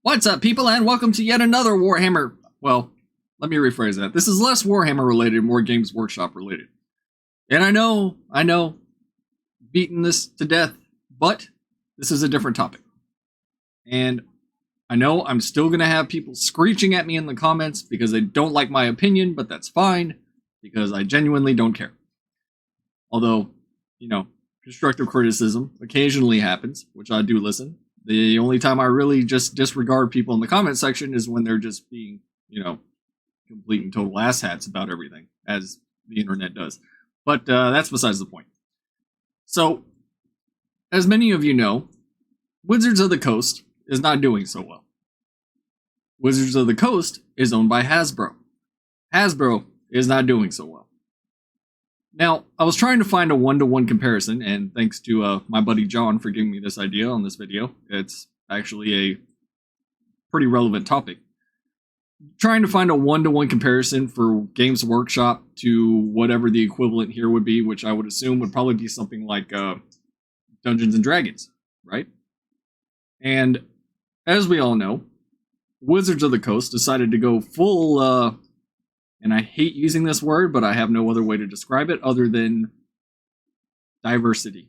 What's up, people, and welcome to yet another Warhammer. Well, let me rephrase that. This is less Warhammer related, more Games Workshop related. And I know, beating this to death, but this is a different topic. And I know I'm still going to have people screeching at me in the comments because they don't like my opinion, but that's fine, because I genuinely don't care. Although, constructive criticism occasionally happens, which I do listen. The only time I really just disregard people in the comment section is when they're just being, complete and total asshats about everything, as the internet does. But that's besides the point. So, as many of you know, Wizards of the Coast is not doing so well. Wizards of the Coast is owned by Hasbro. Hasbro is not doing so well. Now, I was trying to find a one-to-one comparison, and thanks to my buddy John for giving me this idea on this video. It's actually a pretty relevant topic. Trying to find a one-to-one comparison for Games Workshop to whatever the equivalent here would be, which I would assume would probably be something like Dungeons & Dragons, right? And as we all know, Wizards of the Coast decided to go full... and I hate using this word, but I have no other way to describe it other than diversity.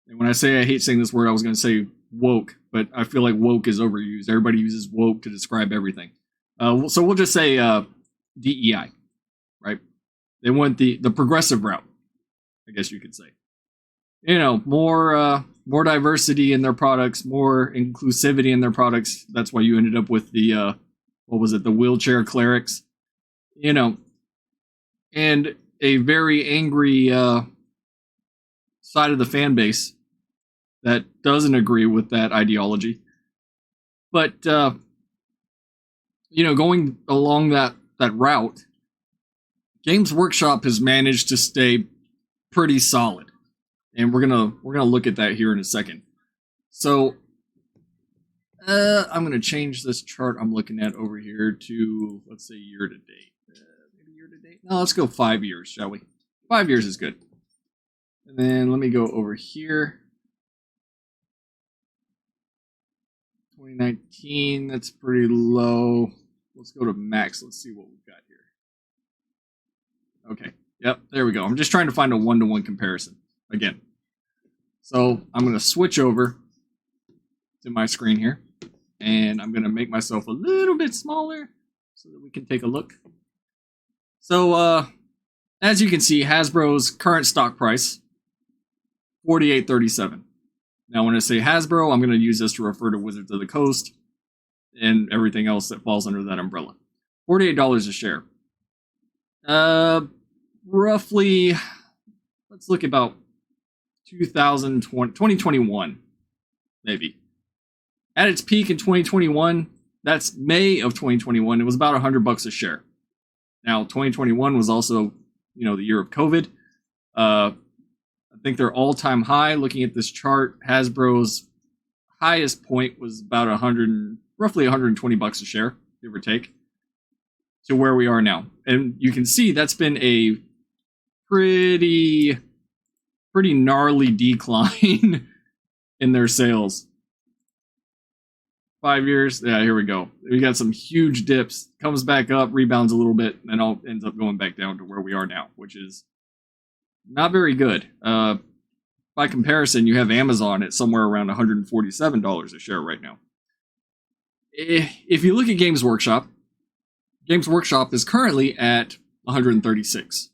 And when I say I hate saying this word, I was going to say woke, but I feel like woke is overused. Everybody uses woke to describe everything. So we'll just say DEI, right? They went the progressive route, I guess you could say. More diversity in their products, more inclusivity in their products. That's why you ended up with the, the wheelchair clerics. And a very angry side of the fan base that doesn't agree with that ideology. But, going along that route, Games Workshop has managed to stay pretty solid. And we're gonna look at that here in a second. So, I'm gonna change this chart I'm looking at over here to, let's say, year to date. No, let's go 5 years, shall we? 5 years is good. And then let me go over here. 2019, that's pretty low. Let's go to max. Let's see what we've got here. Okay, yep, there we go. I'm just trying to find a one-to-one comparison again. So I'm going to switch over to my screen here. And I'm going to make myself a little bit smaller so that we can take a look. So, as you can see, Hasbro's current stock price, $48.37. Now, when I say Hasbro, I'm going to use this to refer to Wizards of the Coast and everything else that falls under that umbrella. $48 a share. Roughly, let's look about 2021, maybe. At its peak in 2021, that's May of 2021, it was about $100 a share. Now, 2021 was also, the year of COVID. I think their all-time high, looking at this chart, Hasbro's highest point was about roughly $120 a share, give or take, to where we are now. And you can see that's been a pretty gnarly decline in their sales. 5 years, yeah, here we go. We got some huge dips, comes back up, rebounds a little bit, and all ends up going back down to where we are now, which is not very good. By comparison, you have Amazon at somewhere around $147 a share right now. If you look at Games Workshop is currently at $136.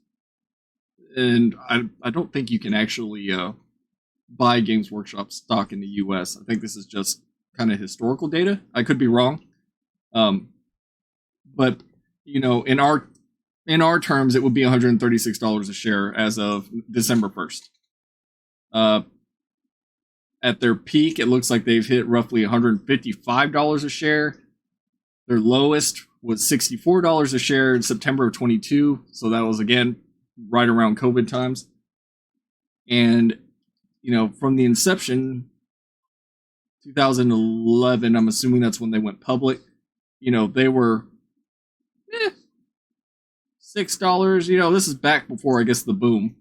And I don't think you can actually buy Games Workshop stock in the US. I think this is just kind of historical data. I could be wrong. But, in our terms, it would be $136 a share as of December 1st. At their peak, it looks like they've hit roughly $155 a share. Their lowest was $64 a share in September of 22. So that was, again, right around COVID times. And, from the inception, 2011, I'm assuming that's when they went public. They were $6. This is back before, I guess, the boom.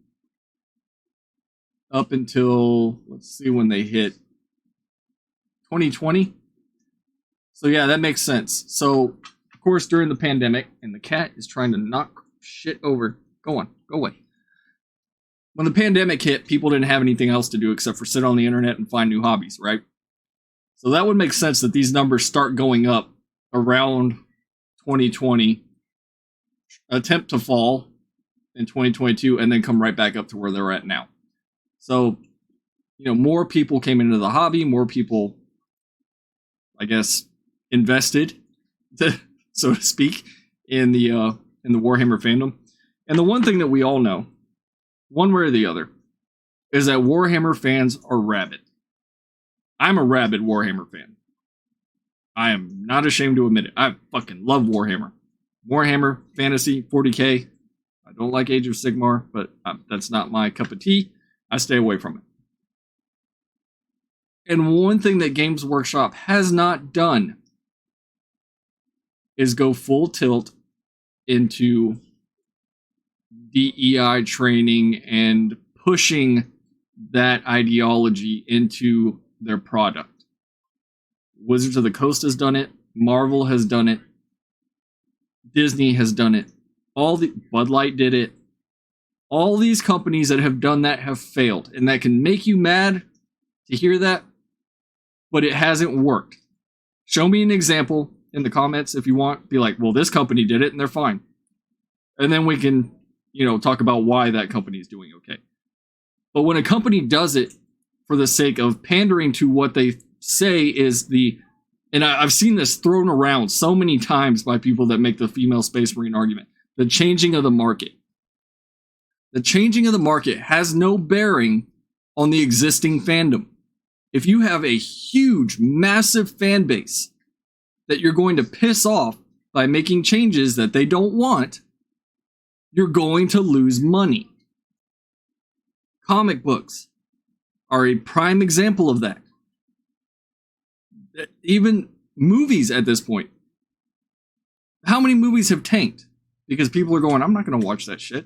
Up until, let's see when they hit 2020. So yeah, that makes sense. So of course during the pandemic, and the cat is trying to knock shit over. Go on, go away. When the pandemic hit, people didn't have anything else to do except for sit on the internet and find new hobbies, right? So that would make sense that these numbers start going up around 2020, attempt to fall in 2022, and then come right back up to where they're at now. So, more people came into the hobby, more people, I guess, invested, so to speak, in the Warhammer fandom. And the one thing that we all know, one way or the other, is that Warhammer fans are rabid. I'm a rabid Warhammer fan. I am not ashamed to admit it. I fucking love Warhammer. Warhammer, Fantasy, 40k. I don't like Age of Sigmar, but that's not my cup of tea. I stay away from it. And one thing that Games Workshop has not done is go full tilt into DEI training and pushing that ideology into their product. Wizards of the Coast has done it. Marvel has done it. Disney has done it. Bud Light did it. All these companies that have done that have failed. And that can make you mad to hear that, but it hasn't worked. Show me an example in the comments if you want. Be like, well, this company did it and they're fine. And then we can, talk about why that company is doing okay. But when a company does it for the sake of pandering to what they say is and I've seen this thrown around so many times by people that make the female Space Marine argument, the changing of the market. The changing of the market has no bearing on the existing fandom. If you have a huge, massive fan base that you're going to piss off by making changes that they don't want, you're going to lose money. Comic books are a prime example of that. Even movies at this point. How many movies have tanked? Because people are going, I'm not going to watch that shit.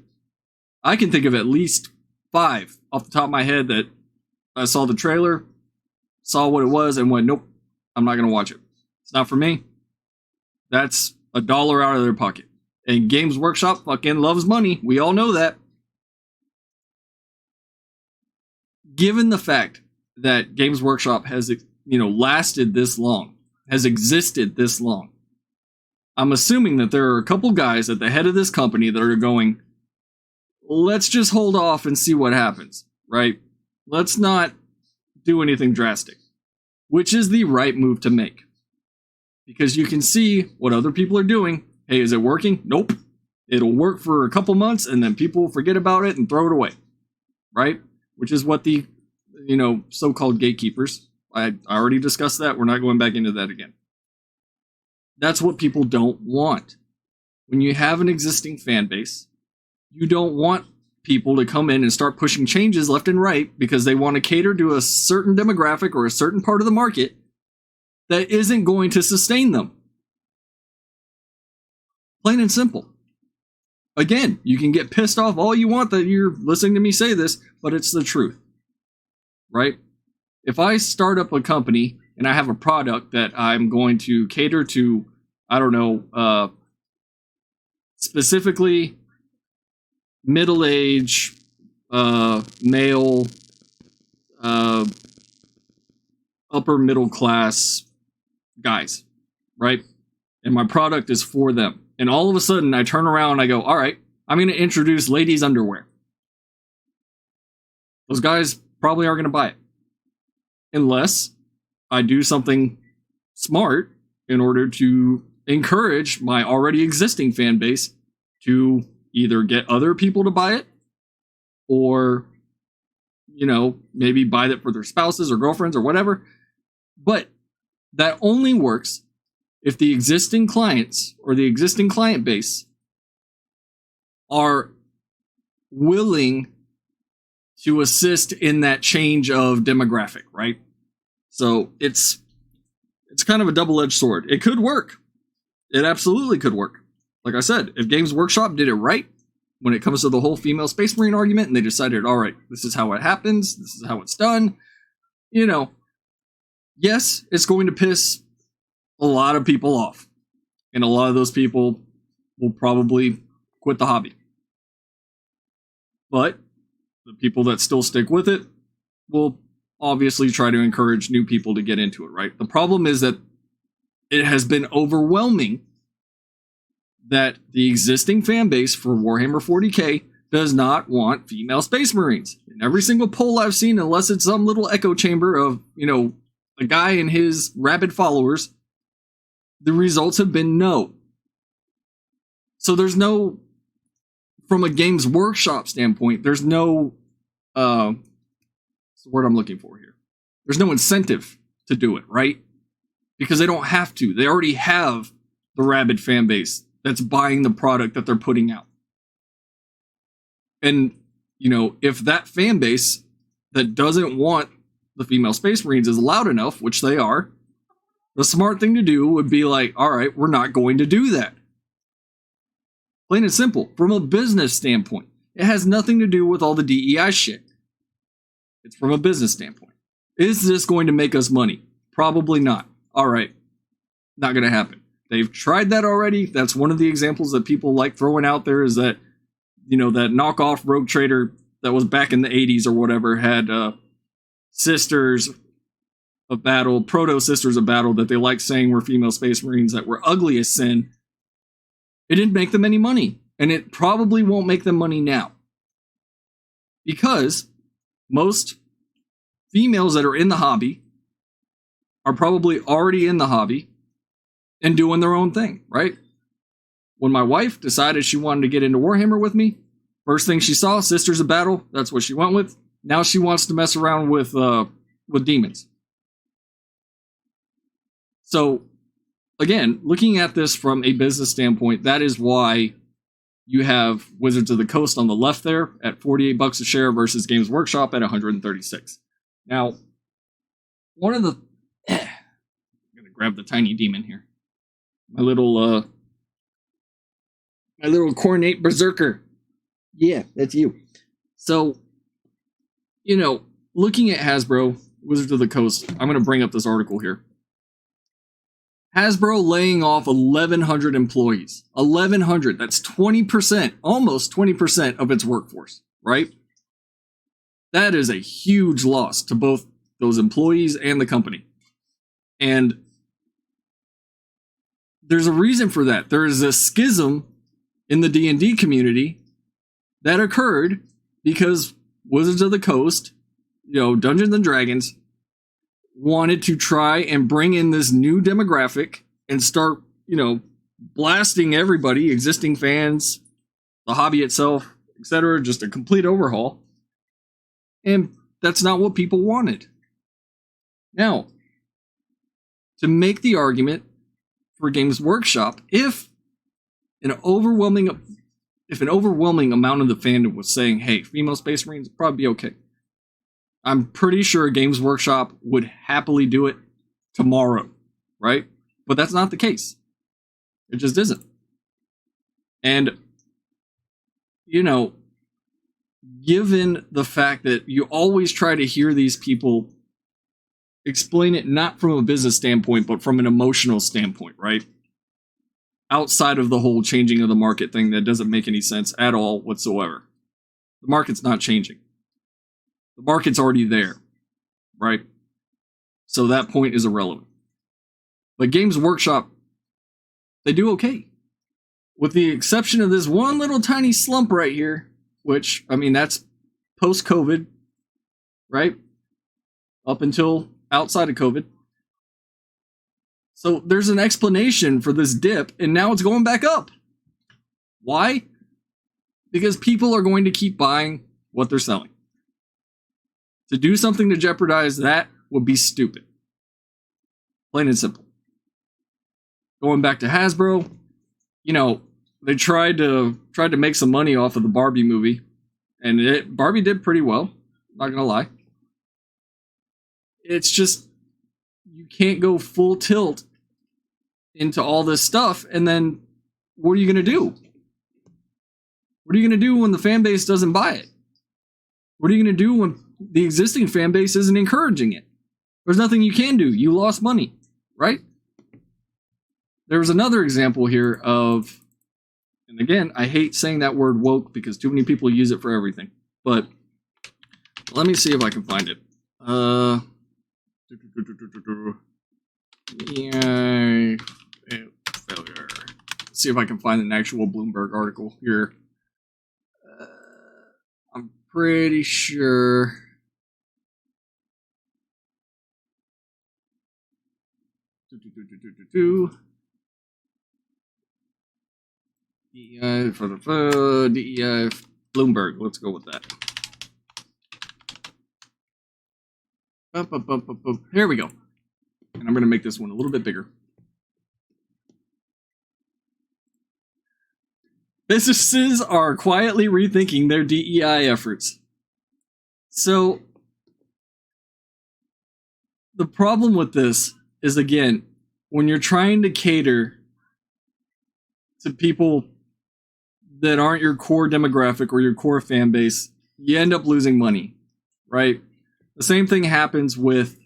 I can think of at least 5 off the top of my head that I saw the trailer, saw what it was, and went, nope, I'm not going to watch it. It's not for me. That's $1 out of their pocket. And Games Workshop fucking loves money. We all know that. Given the fact that Games Workshop has, lasted this long, has existed this long, I'm assuming that there are a couple guys at the head of this company that are going, let's just hold off and see what happens, right? Let's not do anything drastic, which is the right move to make. Because you can see what other people are doing. Hey, is it working? Nope. It'll work for a couple months and then people forget about it and throw it away, right? Which is what the, so-called gatekeepers, I already discussed that. We're not going back into that again. That's what people don't want. When you have an existing fan base, you don't want people to come in and start pushing changes left and right because they want to cater to a certain demographic or a certain part of the market that isn't going to sustain them. Plain and simple. Again, you can get pissed off all you want that you're listening to me say this, but it's the truth. Right? If I start up a company and I have a product that I'm going to cater to, specifically middle-aged, male, upper middle class guys, right? And my product is for them. And all of a sudden I turn around and I go, all right, I'm going to introduce ladies' underwear. Those guys probably aren't going to buy it. Unless I do something smart in order to encourage my already existing fan base to either get other people to buy it or, maybe buy it for their spouses or girlfriends or whatever. But that only works if the existing clients or the existing client base are willing to assist in that change of demographic, right? So it's kind of a double-edged sword. It could work. It absolutely could work. Like I said, if Games Workshop did it right when it comes to the whole female Space Marine argument and they decided, all right, this is how it happens, this is how it's done, yes, it's going to piss a lot of people off. And a lot of those people will probably quit the hobby. But the people that still stick with it will obviously try to encourage new people to get into it, right? The problem is that it has been overwhelming that the existing fan base for Warhammer 40k does not want female Space Marines. In every single poll I've seen, unless it's some little echo chamber of, a guy and his rabid followers, the results have been no. So there's no, from a Games Workshop standpoint, there's no, what's the word I'm looking for here? There's no incentive to do it, right? Because they don't have to. They already have the rabid fan base that's buying the product that they're putting out. And, if that fan base that doesn't want the female Space Marines is loud enough, which they are, the smart thing to do would be like, all right, we're not going to do that. Plain and simple. From a business standpoint, it has nothing to do with all the DEI shit. It's from a business standpoint. Is this going to make us money? Probably not. All right. Not going to happen. They've tried that already. That's one of the examples that people like throwing out there is that, that knockoff Rogue Trader that was back in the 80s or whatever had Sisters of Battle, Proto Sisters of Battle that they like saying were female Space Marines that were ugly as sin. It didn't make them any money. And it probably won't make them money now. Because most females that are in the hobby are probably already in the hobby and doing their own thing, right? When my wife decided she wanted to get into Warhammer with me, first thing she saw, Sisters of Battle, that's what she went with. Now she wants to mess around with demons. So, again, looking at this from a business standpoint, that is why you have Wizards of the Coast on the left there at $48 a share versus Games Workshop at $136. Now, one of the... I'm going to grab the tiny demon here. My little Cornate Berserker. Yeah, that's you. So, looking at Hasbro, Wizards of the Coast, I'm going to bring up this article here. Hasbro laying off 1,100 employees. 1,100. That's 20%, almost 20% of its workforce, right? That is a huge loss to both those employees and the company. And there's a reason for that. There is a schism in the D&D community that occurred because Wizards of the Coast, Dungeons and Dragons, wanted to try and bring in this new demographic and start, blasting everybody, existing fans, the hobby itself, etc., just a complete overhaul. And that's not what people wanted. Now, to make the argument for Games Workshop, if an overwhelming amount of the fandom was saying, hey, female Space Marines would probably be okay, I'm pretty sure Games Workshop would happily do it tomorrow, right? But that's not the case. It just isn't. And, given the fact that you always try to hear these people explain it not from a business standpoint, but from an emotional standpoint, right? Outside of the whole changing of the market thing that doesn't make any sense at all whatsoever. The market's not changing. The market's already there, right? So that point is irrelevant. But Games Workshop, they do okay. With the exception of this one little tiny slump right here, which, that's post-COVID, right? Up until outside of COVID. So there's an explanation for this dip, and now it's going back up. Why? Because people are going to keep buying what they're selling. To do something to jeopardize that would be stupid. Plain and simple. Going back to Hasbro, they tried to make some money off of the Barbie movie, and Barbie did pretty well, not gonna lie. It's just, you can't go full tilt into all this stuff, and then what are you gonna do? What are you gonna do when the fan base doesn't buy it? What are you gonna do when the existing fan base isn't encouraging it? There's nothing you can do. You lost money, right? There's another example here of, and again, I hate saying that word woke because too many people use it for everything. But let me see if I can find it. Yeah, failure. Let's see if I can find an actual Bloomberg article here. I'm pretty sure. DEI for the DEI Bloomberg. Let's go with that. Here we go. And I'm going to make this one a little bit bigger. Businesses are quietly rethinking their DEI efforts. So, the problem with this is, again, when you're trying to cater to people that aren't your core demographic or your core fan base, you end up losing money, right? The same thing happens with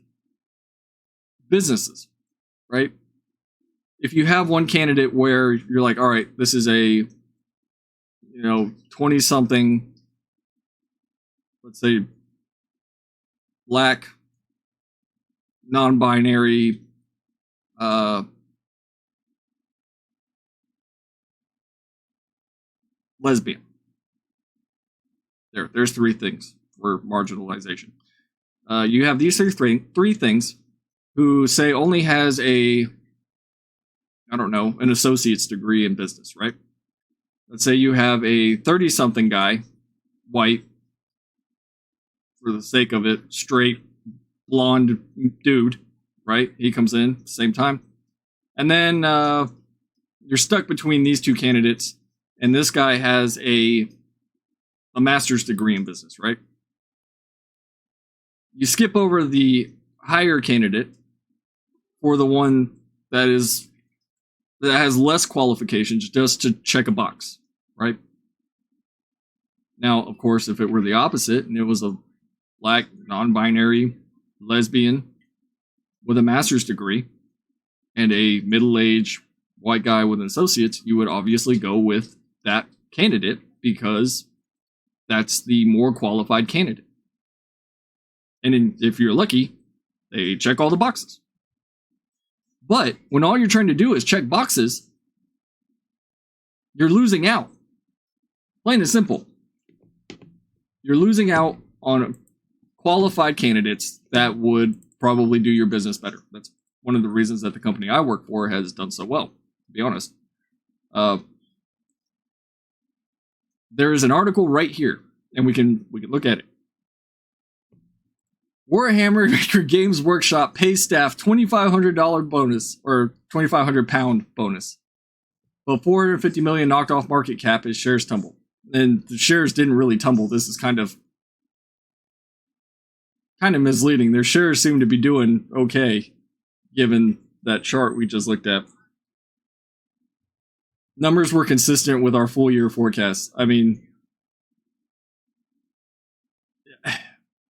businesses, right? If you have one candidate where you're like, all right, this is a 20-something, let's say, black, non-binary, lesbian. There's three things for marginalization. You have these three things who say only has an associate's degree in business, right? Let's say you have a 30-something guy, white, for the sake of it, straight, blonde dude, right? He comes in same time. And then you're stuck between these two candidates, and this guy has a master's degree in business, right? You skip over the higher candidate for the one that has less qualifications just to check a box, right? Now, of course, if it were the opposite and it was a black, non-binary, lesbian with a master's degree and a middle-aged white guy with an associate's, you would obviously go with that candidate because that's the more qualified candidate. And if you're lucky, they check all the boxes. But when all you're trying to do is check boxes, you're losing out. Plain and simple. You're losing out on qualified candidates that would probably do your business better. That's one of the reasons that the company I work for has done so well, to be honest. There is an article right here, and we can look at it. Warhammer Games Workshop pays staff $2,500 bonus, or £2,500 bonus. But $450 million knocked off market cap as shares tumble. And the shares didn't really tumble. This is kind of misleading. Their shares seem to be doing okay, given that chart we just looked at. Numbers were consistent with our full year forecast. I mean,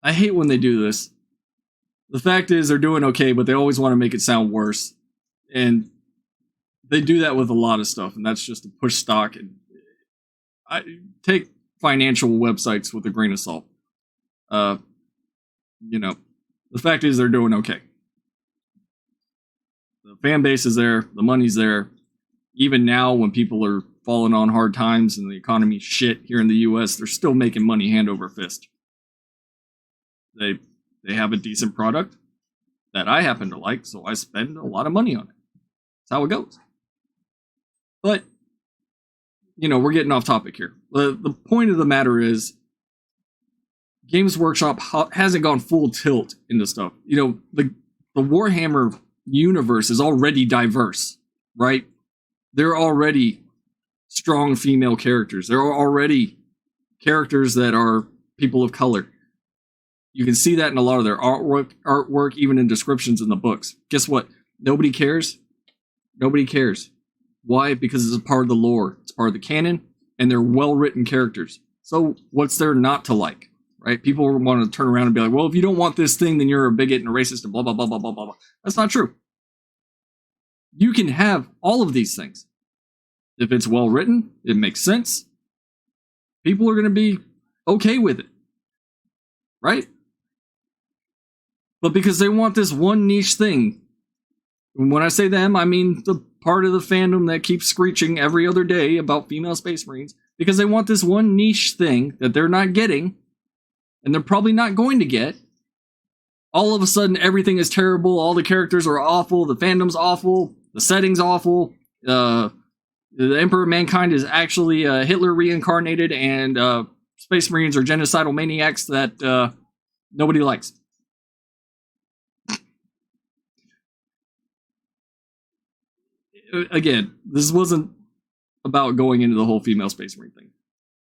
I hate when they do this. The fact is they're doing okay, but they always want to make it sound worse. And they do that with a lot of stuff, and that's just to push stock. And I take financial websites with a grain of salt. The fact is they're doing okay. The fan base is there, the money's there. Even now, when people are falling on hard times and the economy's shit here in the U.S., they're still making money hand over fist. They have a decent product that I happen to like, so I spend a lot of money on it. That's how it goes. But, we're getting off topic here. The point of the matter is, Games Workshop hasn't gone full tilt into stuff. The Warhammer universe is already diverse, right? There are already strong female characters. There are already characters that are people of color. You can see that in a lot of their artwork, even in descriptions in the books. Guess what? Nobody cares. Nobody cares. Why? Because it's a part of the lore. It's part of the canon, and they're well-written characters. So what's there not to like, right? People want to turn around and be like, well, if you don't want this thing, then you're a bigot and a racist and blah, blah, blah, blah, blah, blah. That's not true. You can have all of these things. If it's well written, it makes sense. People are going to be okay with it. Right? But because they want this one niche thing, when I say them, I mean the part of the fandom that keeps screeching every other day about female Space Marines, because they want this one niche thing that they're not getting, and they're probably not going to get. All of a sudden, everything is terrible, all the characters are awful, the fandom's awful, the setting's awful, the Emperor of Mankind is actually Hitler reincarnated, and Space Marines are genocidal maniacs that nobody likes. Again, this wasn't about going into the whole female Space Marine thing.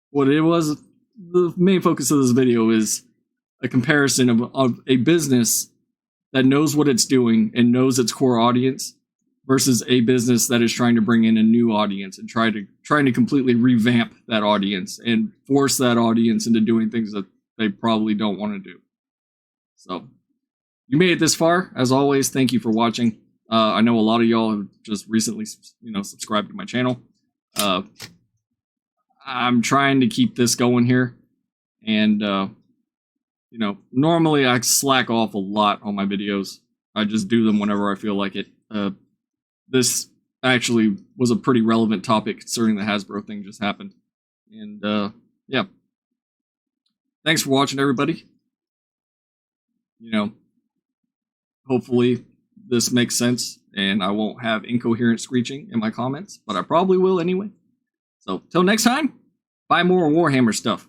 What it was, the main focus of this video is a comparison of a business that knows what it's doing and knows its core audience versus a business that is trying to bring in a new audience and trying to completely revamp that audience and force that audience into doing things that they probably don't want to do. So, you made it this far. As always, thank you for watching. I know a lot of y'all have just recently, subscribed to my channel. I'm trying to keep this going here, and normally I slack off a lot on my videos. I just do them whenever I feel like it. This actually was a pretty relevant topic concerning the Hasbro thing just happened, and yeah. Thanks for watching, everybody. Hopefully this makes sense, and I won't have incoherent screeching in my comments, but I probably will anyway. So, till next time, buy more Warhammer stuff.